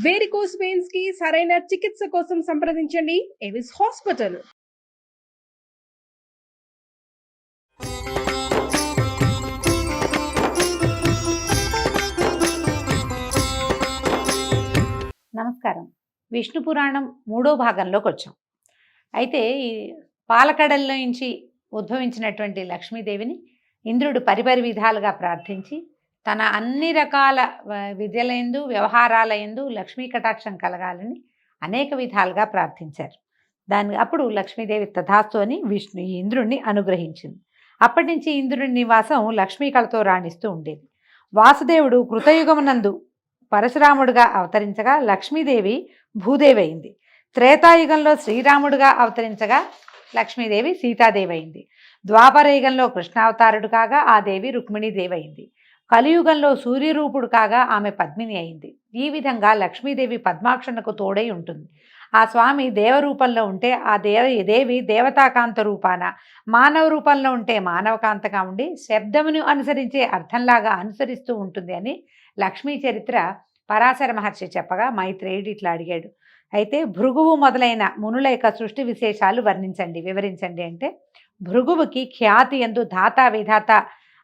Varicose veins కి సరైన చికిత్స కోసం సంప్రదించండి ఎవిస్ హాస్పిటల్. నమస్కారం. విష్ణు పురాణం 3వ భాగంలోకి వచ్చాం. అయితే ఈ పాలకడల్లో నుంచి ఉద్భవించినటువంటి లక్ష్మీదేవిని ఇంద్రుడు పరిపరి విధాలుగా ప్రార్థించి తన అన్ని రకాల విద్యలందు వ్యవహారాలయందు లక్ష్మీ కటాక్షం కలగాలని అనేక విధాలుగా ప్రార్థించారు. అప్పుడు లక్ష్మీదేవి తథాస్తు అని ఇంద్రుడిని అనుగ్రహించింది. అప్పటి నుంచి ఇంద్రుడి నివాసం లక్ష్మీ కళతో రాణిస్తూ ఉండేది. వాసుదేవుడు కృతయుగమునందు పరశురాముడుగా అవతరించగా లక్ష్మీదేవి భూదేవి అయింది. త్రేతాయుగంలో శ్రీరాముడుగా అవతరించగా లక్ష్మీదేవి సీతాదేవి అయింది. ద్వాపరయుగంలో కృష్ణావతారుడు కాగా ఆ దేవి రుక్మిణీదేవి అయింది. కలియుగంలో సూర్యరూపుడు కాగా ఆమె పద్మిని అయింది. ఈ విధంగా లక్ష్మీదేవి పద్మాక్షణకు తోడై ఉంటుంది. ఆ స్వామి దేవరూపంలో ఉంటే ఆ దేవి దేవతాకాంత రూపాన, మానవ రూపంలో ఉంటే మానవకాంతగా ఉండి శబ్దమును అనుసరించే అర్థంలాగా అనుసరిస్తూ ఉంటుంది అని లక్ష్మీ చరిత్ర పరాశర మహర్షి చెప్పగా మైత్రేయుడు ఇట్లా అడిగాడు. అయితే భృగువు మొదలైన మునుల యొక్క సృష్టి విశేషాలు వివరించండి అంటే, భృగువుకి ఖ్యాతి యందు ధాత విధాత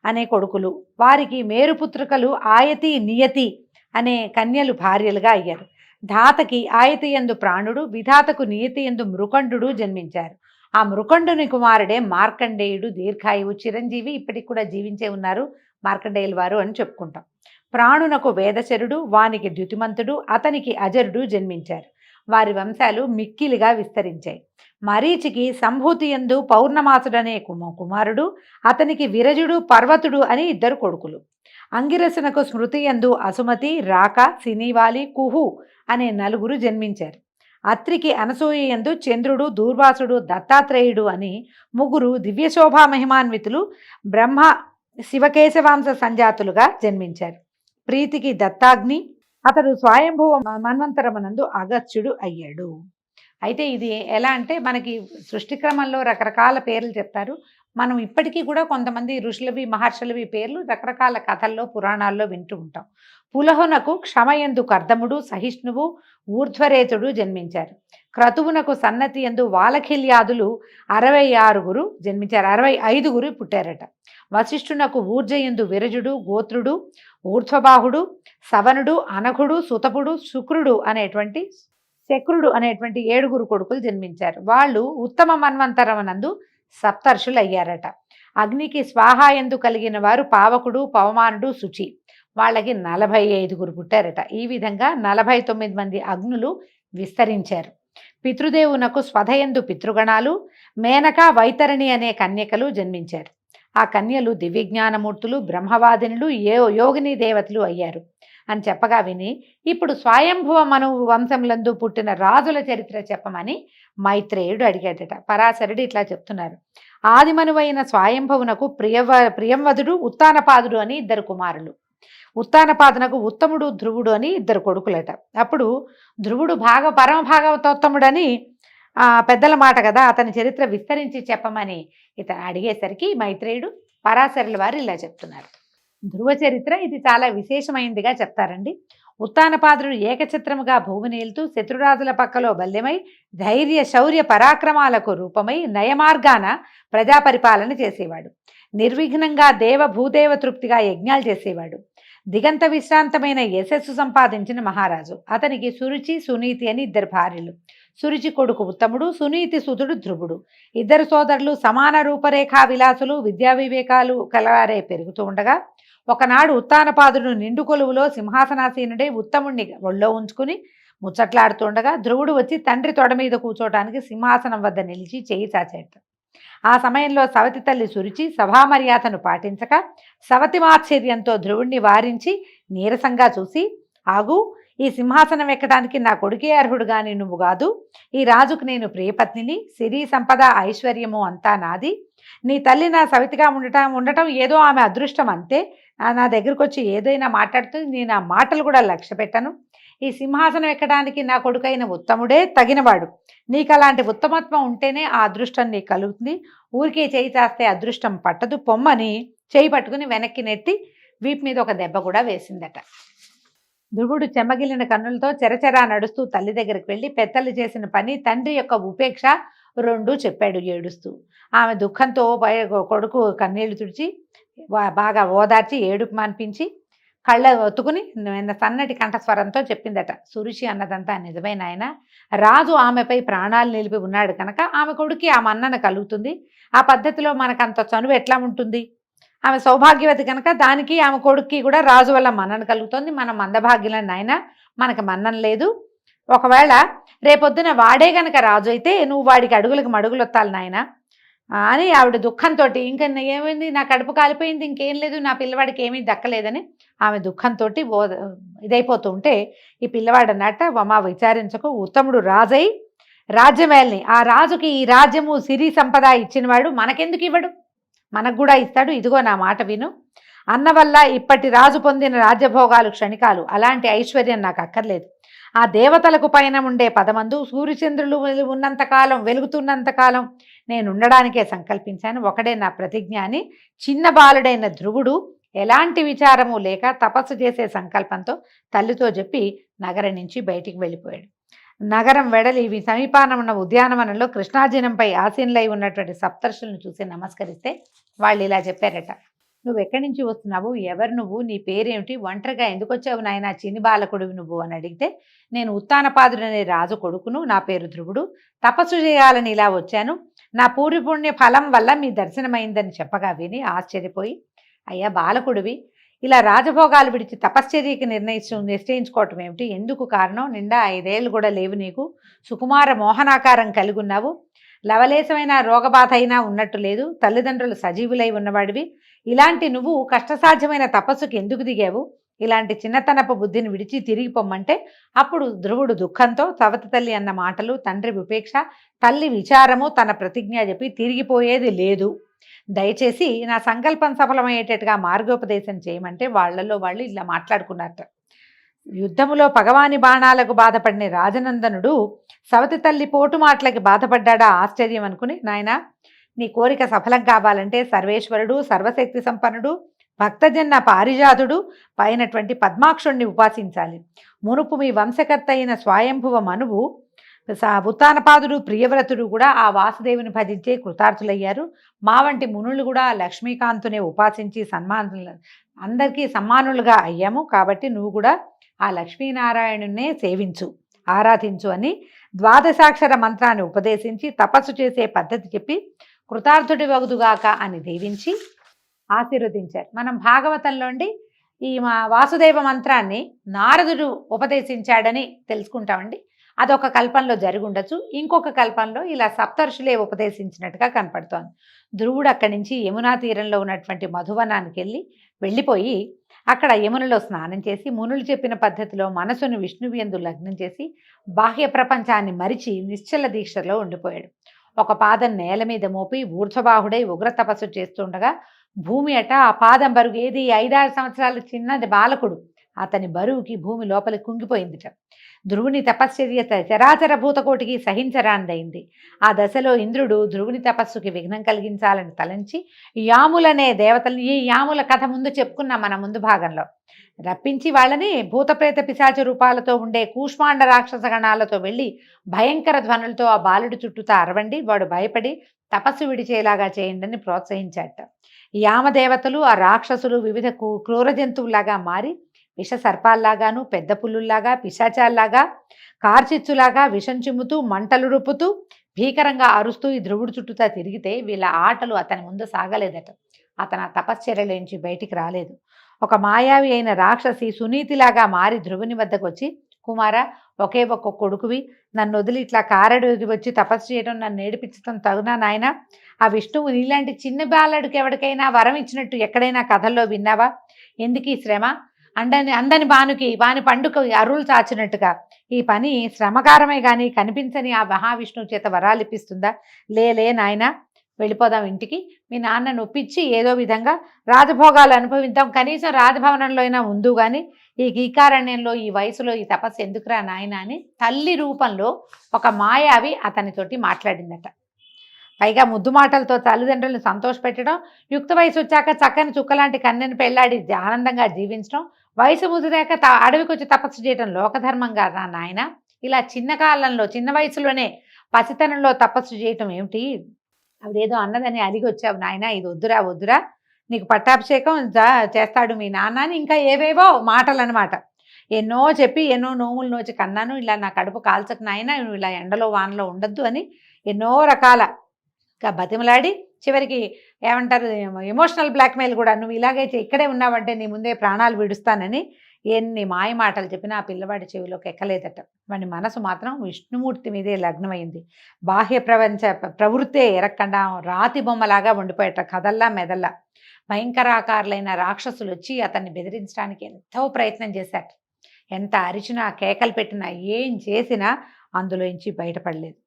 అనే కొడుకులు, వారికి మేరుపుత్రికలు ఆయతి నియతి అనే కన్యలు భార్యలుగా అయ్యారు. ధాతకి ఆయతి యందు ప్రాణుడు, విధాతకు నియతి యందు మృకండు జన్మించారు. ఆ మృకండుని కుమారుడే మార్కండేయుడు, దీర్ఘాయువు చిరంజీవి, ఇప్పటికి కూడా జీవించే ఉన్నారు మార్కండేయుల వారు అని చెప్పుకుంటాం. ప్రాణునకు వేదచరుడు, వానికి ద్యుతిమంతుడు, అతనికి అజరుడు జన్మించారు. వారి వంశాలు మిక్కిలిగా విస్తరించాయి. మరీచికి సంభూతి యందు పౌర్ణమాసుడనే కుమారుడు, అతనికి విరజుడు, పర్వతుడు అని 2 కొడుకులు. అంగిరసునకు స్మృతి యందు అసుమతి, రాక, సినీవాలి, కుహు అనే 4 జన్మించారు. అత్రికి అనసూయ యందు చంద్రుడు, దూర్వాసుడు, దత్తాత్రేయుడు అని 3 దివ్యశోభా మహిమాన్వితులు బ్రహ్మ శివకేశవాంశ సంజాతులుగా జన్మించారు. ప్రీతికి దత్తాగ్ని, అతడు స్వయంభువ మన్వంతరమునందు అగత్యుడు అయ్యాడు. అయితే ఇది ఎలా అంటే, మనకి సృష్టి క్రమంలో రకరకాల పేర్లు చెప్తారు. మనం ఇప్పటికీ కూడా కొంతమంది ఋషులవి మహర్షులవి పేర్లు రకరకాల కథల్లో పురాణాల్లో వింటూ ఉంటాం. పులహునకు క్షమయందు కర్దముడు, సహిష్ణువు, ఊర్ధ్వరేతుడు జన్మించారు. క్రతువునకు సన్నతి యందు వాలఖిల్యాదులు 66 జన్మించారు. 65 పుట్టారట. వశిష్ఠునకు ఊర్జయందు విరజుడు, గోత్రుడు, ఊర్ధ్వబాహుడు, సవనుడు, అనఘుడు, సుతపుడు, శుక్రుడు అనేటువంటి 7 కొడుకులు జన్మించారు. వాళ్ళు ఉత్తమ మన్వంతరమునందు సప్తర్షులు అయ్యారట. అగ్నికి స్వాహాయందు కలిగిన వారు పావకుడు, పవమానుడు, శుచి. వాళ్ళకి 45 పుట్టారట. ఈ విధంగా 49 మంది అగ్నులు విస్తరించారు. పితృదేవునకు స్వధయందు పితృగణాలు, మేనక, వైతరణి అనే కన్యకలు జన్మించారు. ఆ కన్యలు దివ్యజ్ఞానమూర్తులు, బ్రహ్మవాదినులు, యోగిని దేవతలు అయ్యారు అని చెప్పగా విని, ఇప్పుడు స్వయంభువ మను వంశంలందు పుట్టిన రాజుల చరిత్ర చెప్పమని మైత్రేయుడు అడిగాడట. పరాశరుడు ఇట్లా చెప్తున్నారు. ఆదిమనువైన స్వయంభవునకు ప్రియంవదుడు, ఉత్తానపాదుడు అని 2 కుమారులు. ఉత్తానపాదునకు ఉత్తముడు, ధ్రువుడు అని 2 కొడుకులట. అప్పుడు ధ్రువుడు పరమ భాగవతోత్తముడని పెద్దల మాట కదా, అతని చరిత్ర విస్తరించి చెప్పమని ఇతను అడిగేసరికి మైత్రేయుడు పరాశరుల వారు ఇలా చెప్తున్నారు. ధ్రువ చరిత్ర ఇది చాలా విశేషమైందిగా చెప్తారండి. ఉత్తానపాదుడు ఏకఛత్రముగా భూమిని ఏలుతూ శత్రురాజుల పక్కలో బల్యమై ధైర్య శౌర్య పరాక్రమాలకు రూపమై నయమార్గాన ప్రజాపరిపాలన చేసేవాడు. నిర్విఘ్నంగా భూదేవ తృప్తిగా యజ్ఞాలు చేసేవాడు. దిగంత విశ్రాంతమైన యశస్సు సంపాదించిన మహారాజు. అతనికి సురుచి, సునీతి అని 2 భార్యలు. సురుచి కొడుకు ఉత్తముడు, సునీతి సుతుడు ధ్రువుడు. 2 సోదరులు సమాన రూపరేఖా విలాసులు, విద్యా వివేకాలు కలవారే పెరుగుతూ ఉండగా, ఒకనాడు ఉత్తానపాదుడు నిండు కొలువులో సింహాసనాసీనుడే ఉత్తముణ్ణి ఒళ్ళో ఉంచుకుని ముచ్చట్లాడుతుండగా ధ్రువుడు వచ్చి తండ్రి తొడ మీద కూర్చోటానికి సింహాసనం వద్ద నిలిచి చేయి చాచేట. ఆ సమయంలో సవతి తల్లి సురుచి సభామర్యాదను పాటించక సవతి మాత్సర్యంతో ధ్రువుణ్ణి వారించి నీరసంగా చూసి, ఆగు, ఈ సింహాసనం ఎక్కడానికి నా కొడుకే అర్హుడు గాని నువ్వు కాదు. ఈ రాజుకు నేను ప్రియపత్నిని, సిరి సంపద ఐశ్వర్యము అంతా నాది. నీ తల్లి నా సవితిగా ఉండటం ఏదో ఆమె అదృష్టం అంతే. నా దగ్గరకు వచ్చి ఏదైనా మాట్లాడుతుంది, నేను ఆ మాటలు కూడా లక్ష్య పెట్టను. ఈ సింహాసనం ఎక్కడానికి నా కొడుకైన ఉత్తముడే తగినవాడు. నీకు అలాంటి ఉత్తమత్వం ఉంటేనే ఆ అదృష్టం నీకు కలుగుతుంది. ఊరికే చేయి చాస్తే అదృష్టం పట్టదు, పొమ్మని చేయి పట్టుకుని వెనక్కి నెట్టి వీపు మీద ఒక దెబ్బ కూడా వేసిందట. ధ్రువుడు చెమ్మగిలిన కన్నులతో చెరచెరా నడుస్తూ తల్లి దగ్గరికి వెళ్ళి పెద్దలు చేసిన పని, తండ్రి యొక్క ఉపేక్ష రెండూ చెప్పాడు ఏడుస్తూ. ఆమె దుఃఖంతో కొడుకు కన్నీళ్లు తుడిచి బాగా ఓదార్చి ఏడుపు మాన్పించి కళ్ళ ఒత్తుకుని సన్నటి కంఠస్వరంతో చెప్పిందట, సురుచి అన్నదంతా నిజమే నాయన. రాజు ఆమెపై ప్రాణాలు నిలిపి ఉన్నాడు కనుక ఆమె కొడుక్కి ఆ మన్నన కలుగుతుంది. ఆ పద్ధతిలో మనకంత చనువు ఎట్లా ఉంటుంది? ఆమె సౌభాగ్యవతి కనుక దానికి ఆమె కొడుక్కి కూడా రాజు వల్ల మన్నన కలుగుతుంది. మనం మందభాగ్యులం నాయన, మనకు మన్నన లేదు. ఒకవేళ రేపొద్దున వాడే గనక రాజు అయితే నువ్వు వాడికి అడుగులకు మడుగులొత్తాలి నాయన అని ఆవిడ దుఃఖంతో, ఇంకా ఏమైంది, నా కడుపు కాలిపోయింది, ఇంకేం లేదు, నా పిల్లవాడికి ఏమీ దక్కలేదని ఆమె దుఃఖంతో ఇదైపోతూ ఉంటే ఈ పిల్లవాడు అన్నట్ట, అమ్మా విచారించకు, ఉత్తముడు రాజై రాజ్యమేల్ని, ఆ రాజుకి ఈ రాజ్యము సిరి సంపద ఇచ్చినవాడు మనకెందుకు ఇవ్వడు, మనకు కూడా ఇస్తాడు. ఇదిగో నా మాట విను, అన్న వల్ల ఇప్పటి రాజు పొందిన రాజ్యభోగాలు క్షణికాలు, అలాంటి ఐశ్వర్యం నాకు అక్కర్లేదు. ఆ దేవతలకు పైన ఉండే పదమందు సూర్యచంద్రులు ఉన్నంతకాలం, వెలుగుతున్నంతకాలం నేను ఉండడానికే సంకల్పించాను, ఒకడే నా ప్రతిజ్ఞ అని చిన్న బాలుడైన ధ్రువుడు ఎలాంటి విచారము లేక తపస్సు చేసే సంకల్పంతో తల్లితో చెప్పి నగరం నుంచి బయటికి వెళ్ళిపోయాడు. నగరం వెడలి సమీపాన ఉన్న ఉద్యానవనంలో కృష్ణాజినంపై ఆసీనులై ఉన్నటువంటి సప్తర్షులను చూసి నమస్కరిస్తే వాళ్ళు ఇలా చెప్పారట, నువ్వు ఎక్కడి నుంచి వస్తున్నావు, ఎవరు నువ్వు, నీ పేరేమిటి, ఒంటరిగా ఎందుకు వచ్చావు నాయన, చిన్ని బాలకుడివి నువ్వు అని అడిగితే, నేను ఉత్తానపాదుడనే రాజు కొడుకును, నా పేరు ధ్రువుడు, తపస్సు చేయాలని ఇలా వచ్చాను, నా పూర్వపుణ్య ఫలం వల్ల మీ దర్శనమైందని చెప్పగా విని ఆశ్చర్యపోయి, అయ్యా బాలకుడివి, ఇలా రాజభోగాలు విడిచి తపశ్చర్యకి నిశ్చయించుకోవటం ఏమిటి, ఎందుకు కారణం, నిండా 5 ఏళ్ళు కూడా లేవు నీకు, సుకుమార మోహనాకారం కలిగి ఉన్నావు, లవలేశమైన రోగబాధ అయినా ఉన్నట్టు లేదు, తల్లిదండ్రులు సజీవులై ఉన్నవాడివి, ఇలాంటి నువ్వు కష్టసాధ్యమైన తపస్సుకి ఎందుకు దిగావు, ఇలాంటి చిన్నతనపు బుద్ధిని విడిచి తిరిగి పొమ్మంటే అప్పుడు ధ్రువుడు దుఃఖంతో సవతి తల్లి అన్న మాటలు, తండ్రి ఉపేక్ష, తల్లి విచారము, తన ప్రతిజ్ఞ చెప్పి తిరిగిపోయేది లేదు, దయచేసి నా సంకల్పం సఫలమయ్యేటట్టుగా మార్గోపదేశం చేయమంటే వాళ్ళలో వాళ్ళు ఇలా మాట్లాడుకున్నారట. యుద్ధములో పగవాని బాణాలకు బాధపడిన రాజనందనుడు సవతి తల్లి పోటు మాటలకి బాధపడ్డా ఆశ్చర్యం అనుకుని, నాయన నీ కోరిక సఫలం కావాలంటే సర్వేశ్వరుడు, సర్వశక్తి సంపన్నుడు, భక్తజన్న పారిజాతుడు పైనటువంటి పద్మాక్షుణ్ణి ఉపాసించాలి. మునుపు మీ వంశకర్త అయిన స్వయంభువ మనువు, ఉత్తానపాదుడు, ప్రియవ్రతుడు కూడా ఆ వాసుదేవుని భజించే కృతార్థులయ్యారు. మా వంటి మునులు కూడా లక్ష్మీకాంతునే ఉపాసించి అందరికీ సమ్మానులుగా అయ్యాము. కాబట్టి నువ్వు కూడా ఆ లక్ష్మీనారాయణునే సేవించు, ఆరాధించు అని ద్వాదశాక్షర మంత్రాన్ని ఉపదేశించి తపస్సు చేసే పద్ధతి చెప్పి కృతార్థుడి వగుదుగాక అని దీవించి ఆశీర్వదించారు. మనం భాగవతంలోండి ఈ వాసుదేవ మంత్రాన్ని నారదుడు ఉపదేశించాడని తెలుసుకుంటామండి. అదొక కల్పంలో జరిగి ఉండొచ్చు, ఇంకొక కల్పంలో ఇలా సప్తర్షులే ఉపదేశించినట్టుగా కనపడుతోంది. ధ్రువుడు అక్కడి నుంచి యమునా తీరంలో ఉన్నటువంటి మధువనానికి వెళ్ళిపోయి అక్కడ యమునలో స్నానం చేసి మునులు చెప్పిన పద్ధతిలో మనసును విష్ణువు యందు లగ్నం చేసి బాహ్య ప్రపంచాన్ని మరిచి నిశ్చల దీక్షలో ఉండిపోయాడు. ఒక పాదం నేల మీద మోపి ఊర్ధ్వబాహుడై ఉగ్ర తపస్సు చేస్తుండగా భూమి అట ఆ పాదం బరువు, ఏది 5-6 సంవత్సరాల చిన్నది బాలకుడు, అతని బరువుకి భూమి లోపలి కుంగిపోయిందిట. ధ్రువుని తపశ్చర్య చరాచర భూతకోటికి సహించరాందైంది. ఆ దశలో ఇంద్రుడు ధ్రువుని తపస్సుకి విఘ్నం కలిగించాలని తలంచి యాములనే దేవతలు, ఈ యాముల కథ ముందు చెప్పుకున్నాం మన ముందు భాగంలో, రప్పించి వాళ్ళని భూతప్రేత పిశాచ రూపాలతో ఉండే కూష్మాండ రాక్షస గణాలతో వెళ్ళి భయంకర ధ్వనులతో ఆ బాలుడి చుట్టూతా అరవండి, వాడు భయపడి తపస్సు విడిచేలాగా చేయండి అని ప్రోత్సహించాట. యామదేవతలు ఆ రాక్షసులు వివిధ క్రూర జంతువులాగా మారి విష సర్పాల్లాగాను, పెద్ద పుల్లుల్లాగా, పిశాచాల్లాగా, కార్చిచ్చులాగా విషం చిమ్ముతూ మంటలు రుపుతూ భీకరంగా అరుస్తూ ఈ ధ్రువుడు చుట్టూతా తిరిగితే వీళ్ళ ఆటలు అతని ముందు సాగలేదట. అతను ఆ తపశ్చర్యలోంచి బయటికి రాలేదు. ఒక మాయావి అయిన రాక్షసి సునీతిలాగా మారి ధ్రువుని వద్దకు వచ్చి, కుమార, ఒకే ఒక్క కొడుకువి, నన్ను వదిలి ఇట్లా కారడు వచ్చి తపస్సు చేయడం, నన్ను ఏడిపించడం తగునా నాయన? ఆ విష్ణువు నీలాంటి చిన్న బాలడికి ఎవరికైనా వరం ఇచ్చినట్టు ఎక్కడైనా కథల్లో విన్నావా? ఎందుకు ఈ శ్రమ? అందని వాని పండుగ అరువులు చాచినట్టుగా ఈ పని శ్రమకారమే కానీ కనిపించని ఆ మహావిష్ణువు చేత వరాలిప్పిస్తుందా? లే నాయన, వెళ్ళిపోదాం ఇంటికి, మీ నాన్న నొప్పించి ఏదో విధంగా రాజభోగాలు అనుభవిద్దాం, కనీసం రాజభవనంలో అయినా ఉందు, కానీ ఈ గీకారణ్యంలో ఈ వయసులో ఈ తపస్సు ఎందుకురా నాయన అని తల్లి రూపంలో ఒక మాయావి అతనితోటి మాట్లాడిందట. పైగా ముద్దు మాటలతో తల్లిదండ్రులను సంతోషపెట్టడం, యుక్త వయసు వచ్చాక చక్కని చుక్కలాంటి కన్నెను పెళ్లాడి ఆనందంగా జీవించడం, వయసు ముదిరాక అడవికి వచ్చి తపస్సు చేయడం లోకధర్మం కాదా నాయన? ఇలా చిన్న కాలంలో చిన్న వయసులోనే పసితనంలో తపస్సు చేయటం ఏమిటి? అదేదో అన్నదని అలిగి వచ్చావు నాయన, ఇది వద్దురా వద్దురా, నీకు పట్టాభిషేకం చేస్తాడు మీ నాన్న అని ఇంకా ఏవేవో మాటలు అనమాట. ఎన్నో చెప్పి ఎన్నో నోములు నోచి కన్నాను, ఇలా నా కడుపు కాల్చకు నాయన, నువ్వు ఇలా ఎండలో వానలో ఉండొద్దు అని ఎన్నో రకాల బతిమలాడి చివరికి ఏమంటారు ఎమోషనల్ బ్లాక్మెయిల్ కూడా, నువ్వు ఇలాగైతే ఇక్కడే ఉన్నావంటే నీ ముందే ప్రాణాలు విడుస్తానని ఎన్ని మాయ మాటలు చెప్పినా ఆ పిల్లవాడి చెవిలోకి ఎక్కలేదట. వాడి మనసు మాత్రం విష్ణుమూర్తి మీదే లగ్నమైంది. బాహ్య ప్రవృత్తే ఎరక్కండా రాతి బొమ్మలాగా ఉండిపోయేట, కదల్లా మెదల్లా. భయంకరాకారులైన రాక్షసులు వచ్చి అతన్ని బెదిరించడానికి ఎంతో ప్రయత్నం చేశారు. ఎంత అరిచినా కేకలు పెట్టినా ఏం చేసినా అందులోంచి బయటపడలేదు.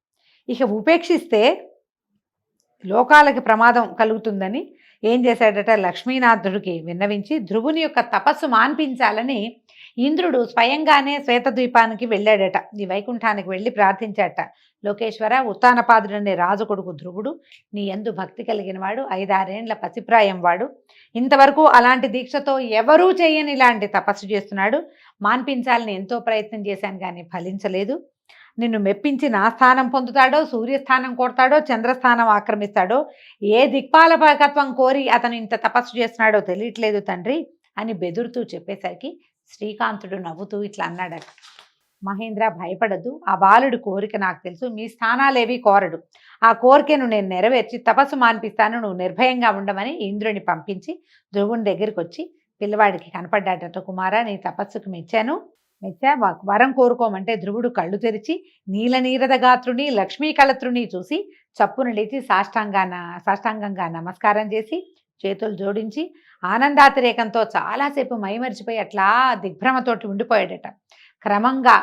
ఇక ఉపేక్షిస్తే లోకాలకి ప్రమాదం కలుగుతుందని ఏం చేశాడట, లక్ష్మీనాథుడికి విన్నవించి ధ్రువుని యొక్క తపస్సు మాన్పించాలని ఇంద్రుడు స్వయంగానే శ్వేతద్వీపానికి వెళ్ళాడట. ఈ వైకుంఠానికి వెళ్ళి ప్రార్థించాడట. లోకేశ్వర, ఉత్తానపాదుడనే రాజు కొడుకు ధ్రువుడు నీ యందు భక్తి కలిగిన వాడు, 5-6 ఏళ్ల పసిప్రాయం వాడు, ఇంతవరకు అలాంటి దీక్షతో ఎవరూ చేయని ఇలాంటి తపస్సు చేస్తున్నాడు. మాన్పించాలని ఎంతో ప్రయత్నం చేశాను కానీ ఫలించలేదు. నిన్ను మెప్పించి నా స్థానం పొందుతాడో, సూర్యస్థానం కొడతాడో, చంద్రస్థానం ఆక్రమిస్తాడో, ఏ దిక్పాలకత్వం కోరి అతను ఇంత తపస్సు చేస్తున్నాడో తెలియట్లేదు తండ్రి అని బెదురుతూ చెప్పేసరికి శ్రీకాంతుడు నవ్వుతూ ఇట్లా అన్నాడట, మహేంద్ర భయపడద్దు, ఆ బాలుడి కోరిక నాకు తెలుసు, మీ స్థానాలేవి కోరడు, ఆ కోరికను నేను నెరవేర్చి తపస్సు మాన్పిస్తాను, నువ్వు నిర్భయంగా ఉండమని ఇంద్రుని పంపించి ధ్రువుని దగ్గరికి వచ్చి పిల్లవాడికి కనపడ్డాడట. కుమారా, నీ తపస్సుకు మెచ్చా, వరం కోరుకోమంటే ధ్రువుడు కళ్ళు తెరిచి నీలనీరద గాత్రుని లక్ష్మీ కళత్రుని చూసి చప్పును లేచి సాష్టాంగంగా నమస్కారం చేసి చేతులు జోడించి ఆనందాతిరేకంతో చాలాసేపు మైమరిచిపోయి అట్లా దిగ్భ్రమతోటి ఉండిపోయాడట. క్రమంగా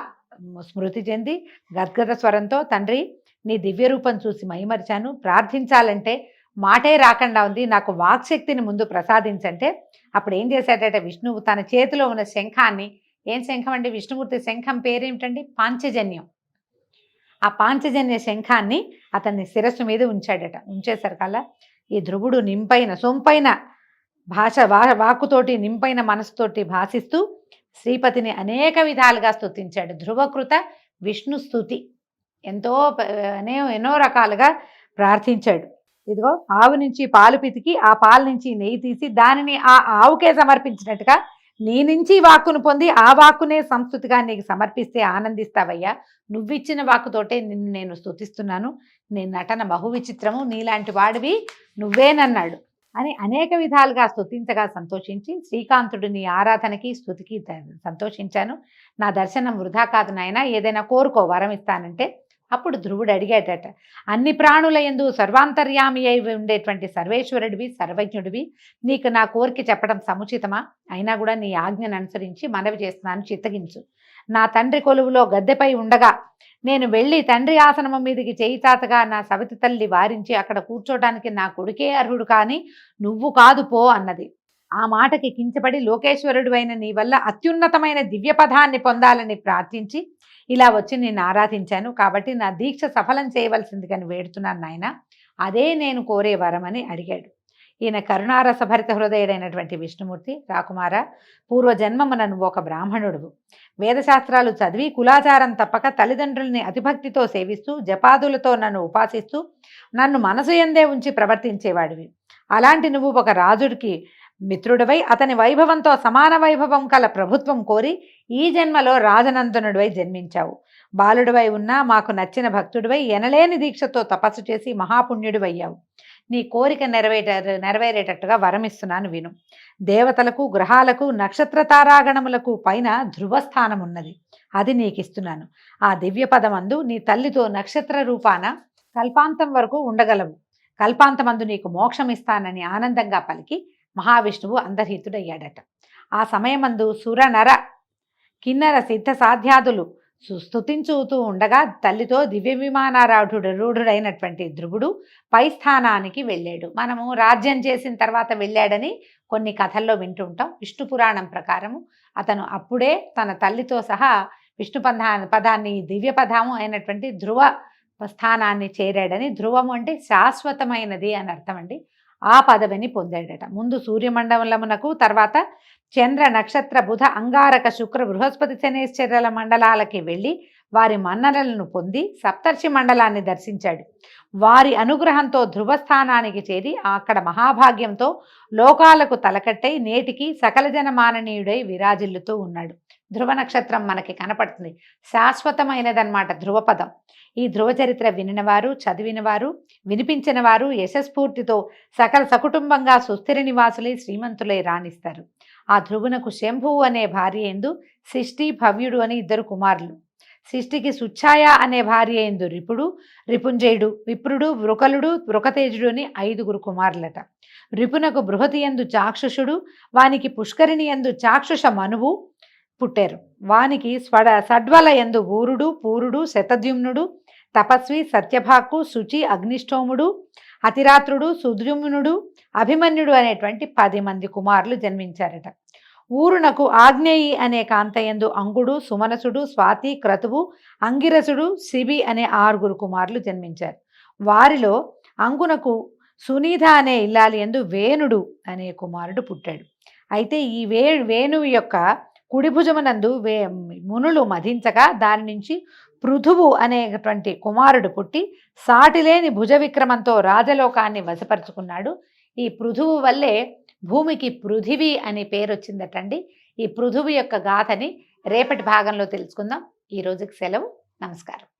స్మృతి చెంది గద్గద స్వరంతో, తండ్రి నీ దివ్య రూపం చూసి మైమరిచాను, ప్రార్థించాలంటే మాటే రాకుండా ఉంది, నాకు వాక్శక్తిని ముందు ప్రసాదించంటే అప్పుడు ఏం చేశాడట, విష్ణువు తన చేతిలో ఉన్న శంఖాన్ని, ఏం శంఖం అండి, విష్ణుమూర్తి శంఖం పేరేమిటండి, పాంచజన్యం, ఆ పాంచజన్య శంఖాన్ని అతన్ని శిరస్సు మీద ఉంచాడట. ఉంచేసరికల్లా ఈ ధ్రువుడు సొంపైన వాక్కుతోటి నింపైన మనసుతోటి భాషిస్తూ శ్రీపతిని అనేక విధాలుగా స్తుతించాడు. ధ్రువకృత విష్ణు స్తుతి ఎన్నో రకాలుగా ప్రార్థించాడు. ఇదిగో ఆవు నుంచి పాలు పితికి ఆ పాల నుంచి నెయ్యి తీసి దానిని ఆ ఆవుకే సమర్పించినట్టుగా నీ నుంచి వాక్కును పొంది ఆ వాక్కునే సంస్కృతిగా నీకు సమర్పిస్తే ఆనందిస్తావయ్యా, నువ్విచ్చిన వాక్కుతోటే నిన్ను నేను స్తుతిస్తున్నాను, నీ నటన బహు విచిత్రము, నీలాంటి వాడివి నువ్వేనన్నాడు అని అనేక విధాలుగా స్తుతించగా సంతోషించి శ్రీకాంతుడు నీ ఆరాధనకి స్తుతికి సంతోషించాను, నా దర్శనం వృధా కాదు నాయన, ఏదైనా కోరుకో వరం ఇస్తానంటే అప్పుడు ధ్రువుడు అడిగాడట, అన్ని ప్రాణుల యందు సర్వాంతర్యామి అయి ఉండేటువంటి సర్వేశ్వరుడివి, సర్వజ్ఞుడివి, నీకు నా కోరిక చెప్పడం సముచితమా? అయినా కూడా నీ ఆజ్ఞను అనుసరించి మనవి చేస్తున్నాను, చిత్తగించు. నా తండ్రి కొలువులో గద్దెపై ఉండగా నేను వెళ్ళి తండ్రి ఆసనము మీదకి చేయి తాతగా నా సవితి తల్లి వారించి అక్కడ కూర్చోటానికి నా కొడుకే అర్హుడు కానీ నువ్వు కాదు పో అన్నది. ఆ మాటకి కించపడి లోకేశ్వరుడు అయిన నీ వల్ల అత్యున్నతమైన దివ్య పదాన్ని పొందాలని ప్రార్థించి ఇలా వచ్చి నేను ఆరాధించాను, కాబట్టి నా దీక్ష సఫలం చేయవలసిందిగాని వేడుతున్నాను నాయన, అదే నేను కోరే వరమని అడిగాడు. ఈయన కరుణారసభరిత హృదయుడైనటువంటి విష్ణుమూర్తి, రాకుమార, పూర్వజన్మమున నువ్వు ఒక బ్రాహ్మణుడువు, వేదశాస్త్రాలు చదివి కులాచారం తప్పక తల్లిదండ్రుల్ని అతిభక్తితో సేవిస్తూ జపాదులతో నన్ను ఉపాసిస్తూ నన్ను మనసు యందే ఉంచి ప్రవర్తించేవాడివి. అలాంటి నువ్వు ఒక రాజుడికి మిత్రుడివై అతని వైభవంతో సమాన వైభవం కల ప్రభుత్వం కోరి ఈ జన్మలో రాజనందనుడివై జన్మించావు. బాలుడివై ఉన్నా మాకు నచ్చిన భక్తుడివై ఎనలేని దీక్షతో తపస్సు చేసి మహాపుణ్యుడివయ్యావు. నీ కోరిక నెరవేరేటట్టుగా వరమిస్తున్నాను విను. దేవతలకు, గ్రహాలకు, నక్షత్ర తారాగణములకు పైన ధ్రువస్థానం ఉన్నది, అది నీకిస్తున్నాను. ఆ దివ్య పదమందు నీ తల్లితో నక్షత్ర రూపాన కల్పాంతం వరకు ఉండగలవు. కల్పాంతమందు నీకు మోక్షం ఇస్తానని ఆనందంగా పలికి మహావిష్ణువు అంతర్హితుడయ్యాడట. ఆ సమయమందు సుర నర కిన్నర సిద్ధ సాధ్యాదులు స్తుతించుతూ ఉండగా తల్లితో దివ్య విమానారూఢుడైనటువంటి ధ్రువుడు పై స్థానానికి వెళ్ళాడు. మనము రాజ్యం చేసిన తర్వాత వెళ్ళాడని కొన్ని కథల్లో వింటుంటాం. విష్ణు పురాణం ప్రకారము అతను అప్పుడే తన తల్లితో సహా విష్ణు పదాన్ని దివ్య పదము అయినటువంటి ధ్రువ స్థానాన్ని చేరాడని. ధ్రువము అంటే శాశ్వతమైనది అని అర్థం అండి. ఆ పదవిని పొందాడట. ముందు సూర్యమండలమునకు, తర్వాత చంద్ర, నక్షత్ర, బుధ, అంగారక, శుక్ర, బృహస్పతి, శనేశ్వరుల మండలాలకి వెళ్ళి వారి మన్ననలను పొంది సప్తర్షి మండలాన్ని దర్శించాడు. వారి అనుగ్రహంతో ధ్రువస్థానానికి చేరి అక్కడ మహాభాగ్యంతో లోకాలకు తలకట్టై నేటికి సకల జనమాననీయుడై విరాజిల్లుతూ ఉన్నాడు. ధ్రువ నక్షత్రం మనకి కనపడుతుంది, శాశ్వతమైనదన్నమాట ధ్రువపదం. ఈ ధ్రువ చరిత్ర వినినవారు, చదివినవారు, వినిపించిన వారు యశస్ఫూర్తితో సకల సకుటుంబంగా సుస్థిర నివాసులై శ్రీమంతులై రాణిస్తారు. ఆ ధ్రువునకు శంభువు అనే భార్య ఎందు శిష్టి, భవ్యుడు అని 2 కుమారులు. శిష్టికి సుఛాయ అనే భార్య ఎందు రిపుడు, రిపుంజయుడు, విప్రుడు, వృకలుడు, వృకతేజుడు అని 5 కుమారులట. రిపునకు బృహతి యందు చాక్షుషుడు, వానికి పుష్కరిణి యందు చాక్షుష మనువు పుట్టారు. వానికి సడ్వల యందు ఊరుడు, పూరుడు, శతద్యుమ్నుడు, తపస్వి, సత్యభాకు, శుచి, అగ్నిష్టోముడు, అతిరాత్రుడు, సుద్యుమ్నుడు, అభిమన్యుడు అనేటువంటి 10 మంది కుమారులు జన్మించారట. ఊరునకు ఆగ్నేయి అనే కాంతయందు అంగుడు, సుమనసుడు, స్వాతి, క్రతువు, అంగిరసుడు, శిబి అనే 6 కుమారులు జన్మించారు. వారిలో అంగునకు సునీధ అనే ఇల్లాలి యందు వేణుడు అనే కుమారుడు పుట్టాడు. అయితే ఈ వేణువు యొక్క కుడిభుజమునందు మునులు మధించగా దాని నుంచి పృథువు అనేటువంటి కుమారుడు పుట్టి సాటిలేని భుజ విక్రమంతో రాజలోకాన్ని వశపరుచుకున్నాడు. ఈ పృథువు వల్లే భూమికి పృథివీ అని పేరు వచ్చిందటండి. ఈ పృథువు యొక్క గాథని రేపటి భాగంలో తెలుసుకుందాం. ఈ రోజుకి సెలవు. నమస్కారం.